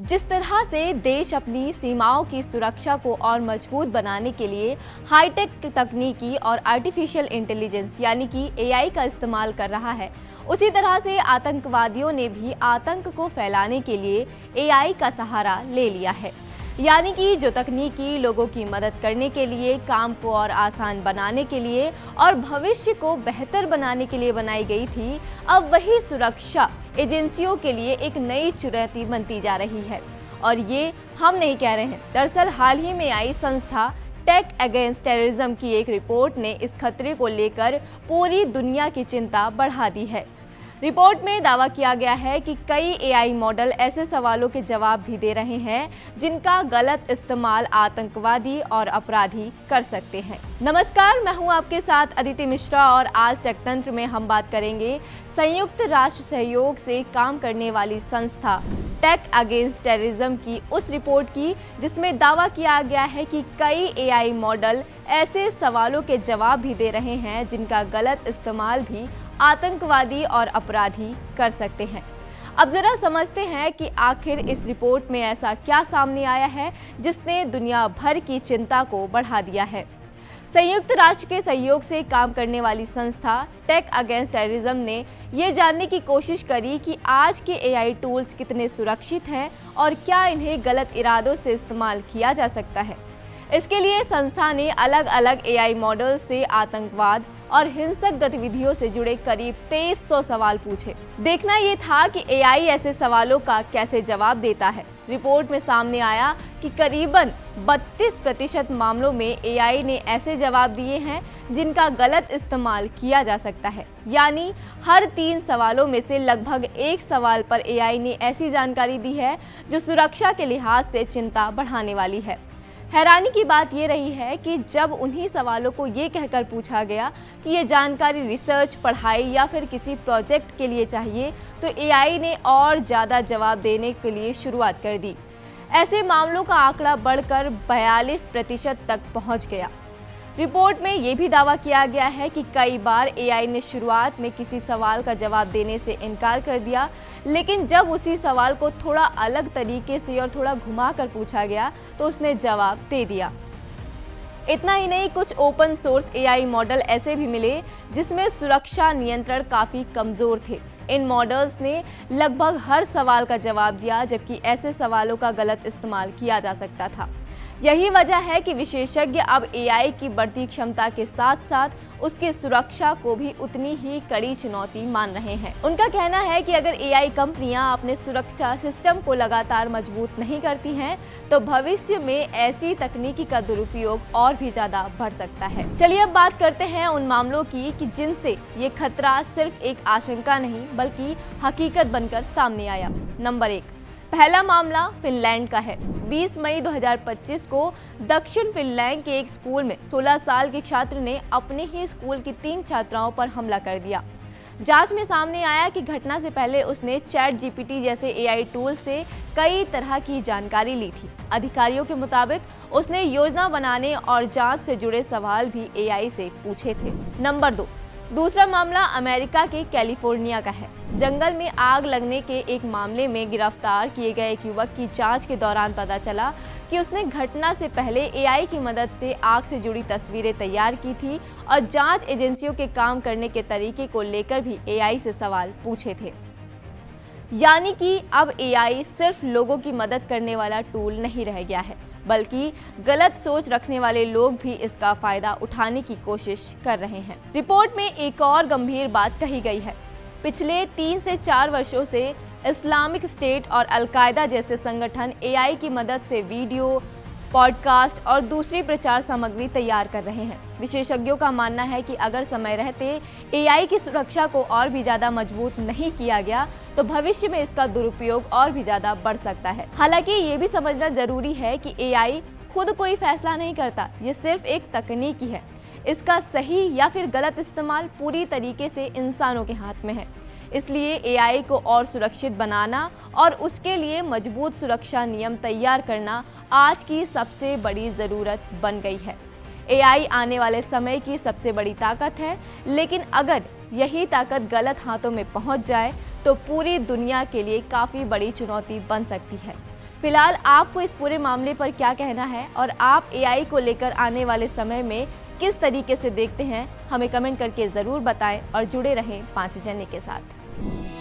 जिस तरह से देश अपनी सीमाओं की सुरक्षा को और मजबूत बनाने के लिए हाईटेक तकनीकी और आर्टिफिशियल इंटेलिजेंस यानी कि एआई का इस्तेमाल कर रहा है, उसी तरह से आतंकवादियों ने भी आतंक को फैलाने के लिए एआई का सहारा ले लिया है। यानी कि जो तकनीकी लोगों की मदद करने के लिए, काम को और आसान बनाने के लिए और भविष्य को बेहतर बनाने के लिए बनाई गई थी, अब वही सुरक्षा एजेंसियों के लिए एक नई चुनौती बनती जा रही है। और ये हम नहीं कह रहे हैं, दरअसल हाल ही में आई संस्था टेक अगेंस्ट टेररिज्म की एक रिपोर्ट ने इस खतरे को लेकर पूरी दुनिया की चिंता बढ़ा दी है। रिपोर्ट में दावा किया गया है कि कई एआई मॉडल ऐसे सवालों के जवाब भी दे रहे हैं जिनका गलत इस्तेमाल आतंकवादी और अपराधी कर सकते हैं। नमस्कार, मैं हूं आपके साथ अदिति मिश्रा और आज टेक तंत्र में हम बात करेंगे संयुक्त राष्ट्र सहयोग से काम करने वाली संस्था टेक अगेंस्ट टेररिज्म की उस रिपोर्ट की, जिसमें दावा किया गया है कि कई एआई मॉडल ऐसे सवालों के जवाब भी दे रहे हैं जिनका गलत इस्तेमाल भी आतंकवादी और अपराधी कर सकते हैं। अब जरा समझते हैं कि आखिर इस रिपोर्ट में ऐसा क्या सामने आया है जिसने दुनिया भर की चिंता को बढ़ा दिया है। संयुक्त राष्ट्र के सहयोग से काम करने वाली संस्था टेक अगेंस्ट टेररिज्म ने ये जानने की कोशिश करी कि आज के एआई टूल्स कितने सुरक्षित हैं और क्या इन्हें गलत इरादों से इस्तेमाल किया जा सकता है। इसके लिए संस्था ने अलग अलग एआई मॉडल से आतंकवाद और हिंसक गतिविधियों से जुड़े करीब 2300 सवाल पूछे। देखना ये था कि एआई ऐसे सवालों का कैसे जवाब देता है। रिपोर्ट में सामने आया कि करीबन 32% मामलों में एआई ने ऐसे जवाब दिए हैं जिनका गलत इस्तेमाल किया जा सकता है। यानी हर 3 सवालों में से लगभग एक सवाल पर एआई ने ऐसी जानकारी दी है जो सुरक्षा के लिहाज से चिंता बढ़ाने वाली है। हैरानी की बात ये रही है कि जब उन्हीं सवालों को ये कहकर पूछा गया कि ये जानकारी रिसर्च, पढ़ाई या फिर किसी प्रोजेक्ट के लिए चाहिए, तो एआई ने और ज़्यादा जवाब देने के लिए शुरुआत कर दी। ऐसे मामलों का आंकड़ा बढ़कर 42% तक पहुंच गया। रिपोर्ट में ये भी दावा किया गया है कि कई बार एआई ने शुरुआत में किसी सवाल का जवाब देने से इनकार कर दिया, लेकिन जब उसी सवाल को थोड़ा अलग तरीके से और थोड़ा घुमा कर पूछा गया तो उसने जवाब दे दिया। इतना ही नहीं, कुछ ओपन सोर्स एआई मॉडल ऐसे भी मिले जिसमें सुरक्षा नियंत्रण काफ़ी कमज़ोर थे। इन मॉडल्स ने लगभग हर सवाल का जवाब दिया, जबकि ऐसे सवालों का गलत इस्तेमाल किया जा सकता था। यही वजह है कि विशेषज्ञ अब एआई की बढ़ती क्षमता के साथ साथ उसकी सुरक्षा को भी उतनी ही कड़ी चुनौती मान रहे हैं। उनका कहना है कि अगर एआई कंपनियां अपने सुरक्षा सिस्टम को लगातार मजबूत नहीं करती हैं, तो भविष्य में ऐसी तकनीकी का दुरुपयोग और भी ज्यादा बढ़ सकता है। चलिए अब बात करते हैं उन मामलों की कि जिनसे ये खतरा सिर्फ एक आशंका नहीं बल्कि हकीकत बनकर सामने आया। नंबर 1, पहला मामला फिनलैंड का है। 20 मई 2025 को दक्षिण फिनलैंड के एक स्कूल में 16 साल के छात्र ने अपने ही स्कूल की 3 छात्राओं पर हमला कर दिया। जांच में सामने आया कि घटना से पहले उसने चैट जीपीटी जैसे एआई टूल से कई तरह की जानकारी ली थी। अधिकारियों के मुताबिक उसने योजना बनाने और जांच से जुड़े सवाल भी एआई से पूछे थे। नंबर 2, दूसरा मामला अमेरिका के कैलिफोर्निया का है। जंगल में आग लगने के एक मामले में गिरफ्तार किए गए एक युवक की जांच के दौरान पता चला कि उसने घटना से पहले एआई की मदद से आग से जुड़ी तस्वीरें तैयार की थी और जांच एजेंसियों के काम करने के तरीके को लेकर भी एआई से सवाल पूछे थे। यानी कि अब एआई सिर्फ लोगों की मदद करने वाला टूल नहीं रह गया है, बल्कि गलत सोच रखने वाले लोग भी इसका फायदा उठाने की कोशिश कर रहे हैं। रिपोर्ट में एक और गंभीर बात कही गई है। पिछले 3 से 4 वर्षों से इस्लामिक स्टेट और अल-कायदा जैसे संगठन एआई की मदद से वीडियो, पॉडकास्ट और दूसरी प्रचार सामग्री तैयार कर रहे हैं। विशेषज्ञों का मानना है कि अगर समय रहते एआई की सुरक्षा को और भी ज़्यादा मजबूत नहीं किया गया तो भविष्य में इसका दुरुपयोग और भी ज़्यादा बढ़ सकता है। हालांकि ये भी समझना जरूरी है कि एआई खुद कोई फैसला नहीं करता, ये सिर्फ एक तकनीक ही है। इसका सही या फिर गलत इस्तेमाल पूरी तरीके से इंसानों के हाथ में है। इसलिए एआई को और सुरक्षित बनाना और उसके लिए मजबूत सुरक्षा नियम तैयार करना आज की सबसे बड़ी ज़रूरत बन गई है। एआई आने वाले समय की सबसे बड़ी ताकत है, लेकिन अगर यही ताकत गलत हाथों में पहुंच जाए तो पूरी दुनिया के लिए काफ़ी बड़ी चुनौती बन सकती है। फिलहाल आपको इस पूरे मामले पर क्या कहना है और आप एआई को लेकर आने वाले समय में किस तरीके से देखते हैं, हमें कमेंट करके ज़रूर बताएं और जुड़े रहें 5 जने के साथ।